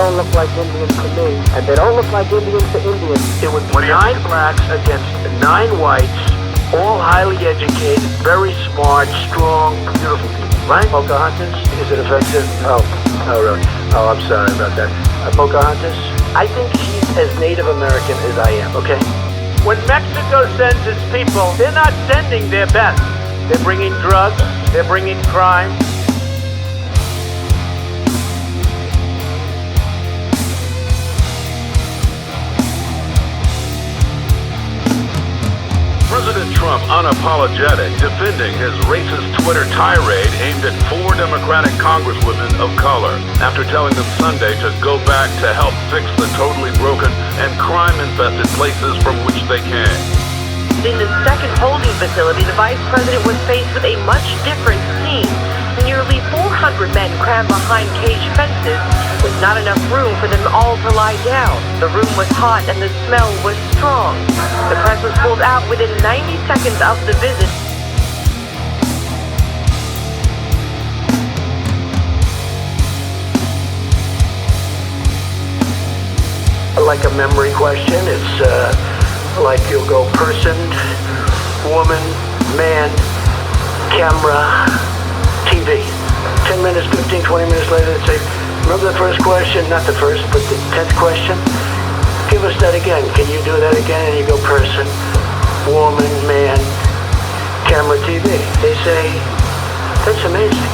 don't look like Indians to me, and they don't look like Indians to Indians. It would be 9 blacks against 9 whites, all highly educated, very smart, strong, beautiful people. Right? Pocahontas? Is it offensive? Oh, really? Oh, I'm sorry about that. Pocahontas? I think she's as Native American as I am, okay? When Mexico sends its people, they're not sending their best. They're bringing drugs, they're bringing crime. President Trump unapologetic, defending his racist Twitter tirade aimed at 4 Democratic congresswomen of color after telling them Sunday to go back to help fix the totally broken and crime-infested places from which they came. In the second holding facility, the vice president was faced with a much different scene. Nearly 400 men crammed behind cage fences with not enough room for them all to lie down. The room was hot and the smell was strong. The press was pulled out within 90 seconds of the visit. Like a memory question, it's like you'll go person, woman, man, camera, TV. 10 minutes, 15, 20 minutes later, they'd say, remember the first question? Not the first, but the 10th question? Give us that again. Can you do that again? And you go person, woman, man, camera, TV. They say, that's amazing.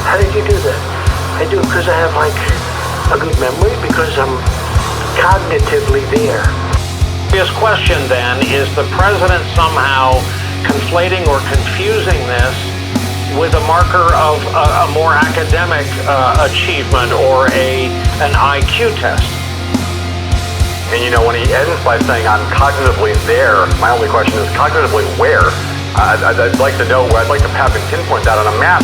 How did you do that? I do it because I have like a good memory, because I'm cognitively there. His question then, is the president somehow conflating or confusing this with a marker of a more academic achievement or an IQ test? And you know, when he ends by saying, I'm cognitively there, my only question is, cognitively where? I'd like to know, I'd like to have him pinpoint that on a map.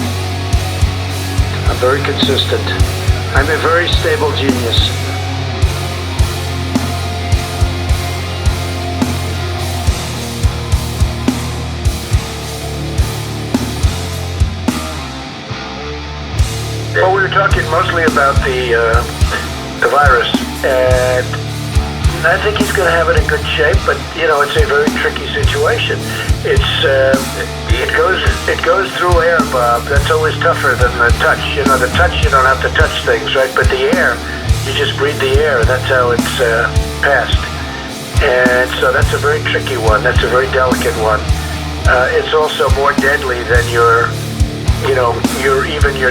I'm very consistent. I'm a very stable genius. Well, we were talking mostly about the virus, and I think he's going to have it in good shape. But you know, it's a very tricky situation. It goes through air, Bob. That's always tougher than the touch. You know, the touch, you don't have to touch things, right? But the air, you just breathe the air. That's how it's passed. And so that's a very tricky one. That's a very delicate one. It's also more deadly than your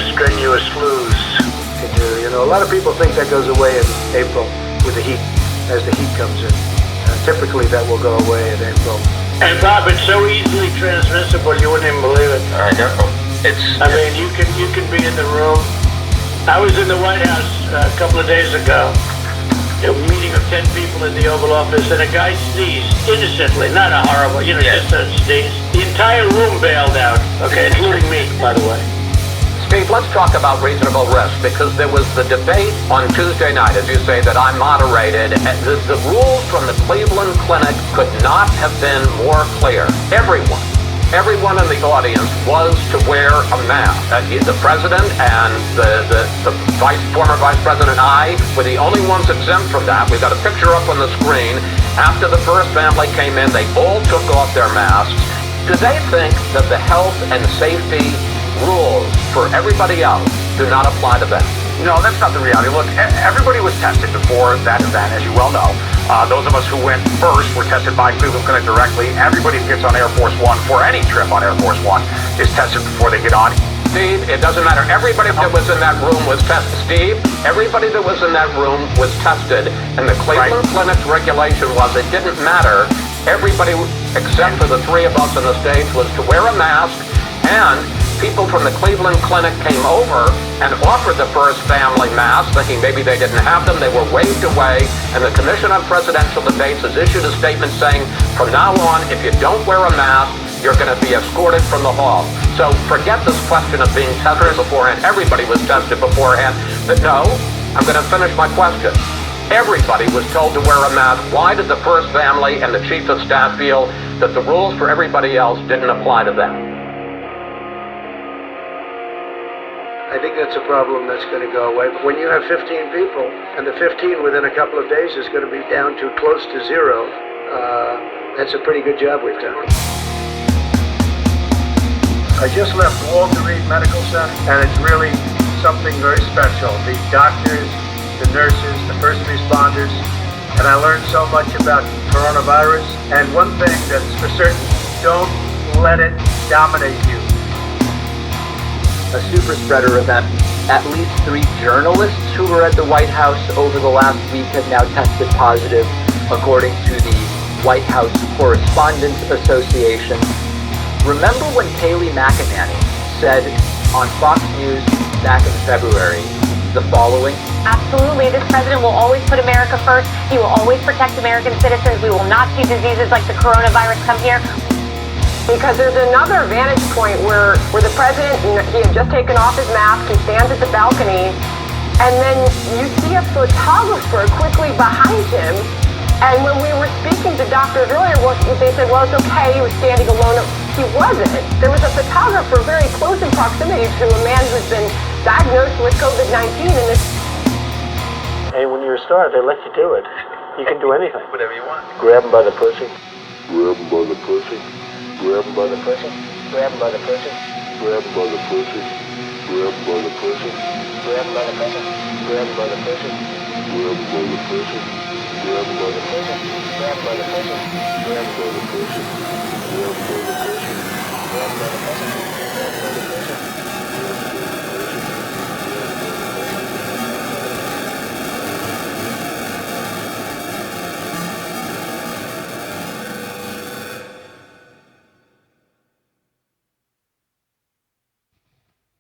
strenuous flus. You know, a lot of people think that goes away in April with the heat, as the heat comes in. Typically that will go away in April. And Bob, it's so easily transmissible, you wouldn't even believe it. I know. I mean, you can be in the room. I was in the White House a couple of days ago. A meeting of 10 people in the Oval Office, and a guy sneezed innocently, not a horrible, just a sneeze. The entire room bailed out, okay, including me, by the way. Steve, let's talk about reasonable risk, because there was the debate on Tuesday night, as you say, that I moderated. The rules from the Cleveland Clinic could not have been more clear. Everyone in the audience was to wear a mask. The president and the former vice president and I were the only ones exempt from that. We've got a picture up on the screen. After the first family came in, they all took off their masks. Do they think that the health and safety rules for everybody else do not apply to them? No, that's not the reality. Look, everybody was tested before that event, as you well know. Those of us who went first were tested by Cleveland Clinic directly. Everybody who gets on Air Force One for any trip on Air Force One is tested before they get on. Steve, it doesn't matter. Everybody that was in that room was tested. Steve, everybody that was in that room was tested. And the Cleveland Clinic's regulation was it didn't matter. Everybody, except for the 3 of us on the stage, was to wear a mask. And people from the Cleveland Clinic came over and offered the first family masks, thinking maybe they didn't have them. They were waved away, and the Commission on Presidential Debates has issued a statement saying, from now on, if you don't wear a mask, you're going to be escorted from the hall. So forget this question of being tested beforehand. Everybody was tested beforehand. But no, I'm going to finish my question. Everybody was told to wear a mask. Why did the first family and the chief of staff feel that the rules for everybody else didn't apply to them? I think that's a problem that's going to go away. But when you have 15 people, and the 15 within a couple of days is going to be down to close to zero, that's a pretty good job we've done. I just left Walter Reed Medical Center, and it's really something very special. The doctors, the nurses, the first responders, and I learned so much about coronavirus. And one thing that's for certain, don't let it dominate you. A super spreader event. At least 3 journalists who were at the White House over the last week have now tested positive, according to the White House Correspondents Association. Remember when Kayleigh McEnany said on Fox News back in February the following? Absolutely. This president will always put America first. He will always protect American citizens. We will not see diseases like the coronavirus come here. Because there's another vantage point where the president, he had just taken off his mask, he stands at the balcony, and then you see a photographer quickly behind him. And when we were speaking to doctors earlier, they said, well, it's okay, he was standing alone. He wasn't. There was a photographer very close in proximity to a man who's been diagnosed with COVID-19. Hey, when you're a star, they let you do it. You can do anything. Whatever you want. Grab him by the pussy. Grab him by the pussy. Grab him by the pussy. Grab him by the pussy. Grab him by the pussy. Grab him by the pussy. Grab him by the pussy. Grab him by the pussy. Grab him by the pussy. Grab him by the pussy. Grab him by the pussy. Grab him by the pussy. Grab him by the pussy. Grab him by the pussy.